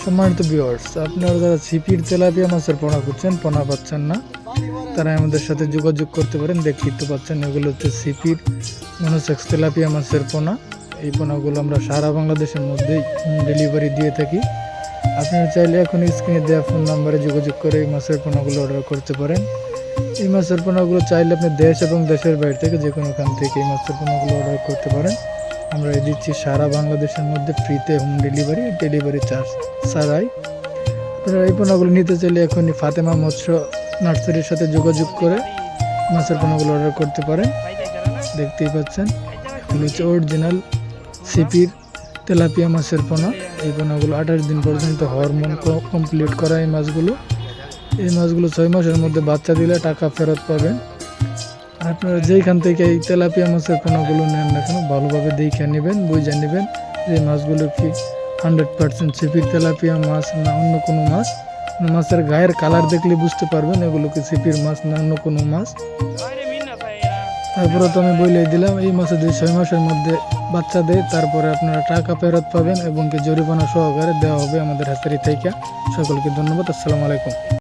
সম্মানিত ভিউয়ার্স, আপনারা যারা ছিপির তেলাপিয়া মাছের পোনা করছেন, পোনা পাচ্ছেন না, তারা আমাদের সাথে যোগাযোগ করতে পারেন। দেখতেই তো পাচ্ছেন, এগুলো হচ্ছে ছিপির মনোসেক্স তেলাপিয়া মাছের পোনা। এই পোনাগুলো আমরা সারা বাংলাদেশের মধ্যেই হোম ডেলিভারি দিয়ে থাকি। আপনারা চাইলে এখন স্ক্রিনে দেওয়া ফোন নাম্বারে যোগাযোগ করে এই মাছের পোনাগুলো অর্ডার করতে পারেন। এই মাছের পোনাগুলো চাইলে আপনি দেশ এবং দেশের বাইরে থেকে যে কোনোখান থেকে এই মাছের পোনাগুলো অর্ডার করতে পারেন। আমরা দিচ্ছি সারা বাংলাদেশের মধ্যে ফ্রিতে হোম ডেলিভারি চার্জ ছাড়াই। আপনারা এই পোনাগুলো নিতে চাইলে এখনই ফাতেমা মৎস্য নার্সারির সাথে যোগাযোগ করে মাছের পোনাগুলো অর্ডার করতে পারেন। দেখতেই পাচ্ছেন, এগুলো হচ্ছে অরিজিনাল সিপির তেলাপিয়া মাছের পোনা। এই পোনাগুলো 28 দিন পর্যন্ত হরমোন কমপ্লিট করা এই মাছগুলো 6 মাসের মধ্যে বাচ্চা দিলে টাকা ফেরত পাবেন। আপনারা যেইখান থেকে এই তেলাপিয়া মাছের পোনাগুলো নেন না কেন, ভালোভাবে দেখে নেবেন, বুঝে নেবেন যে মাছগুলো কি 100% সিপির তেলাপিয়া মাছ না অন্য কোনো মাছ। মাছের গায়ের কালার দেখলে বুঝতে পারবেন এগুলো কি সিপির মাছ না অন্য কোনো মাছ। তারপরে তো আমি বলেই দিলাম, এই মাছে যদি 6 মাসের মধ্যে বাচ্চা দেয় তারপরে আপনারা টাকা ফেরত পাবেন এবং কি জরিমানা সহকারে দেওয়া হবে আমাদের হাতের থেকে। সকলকে ধন্যবাদ। আসসালামু আলাইকুম।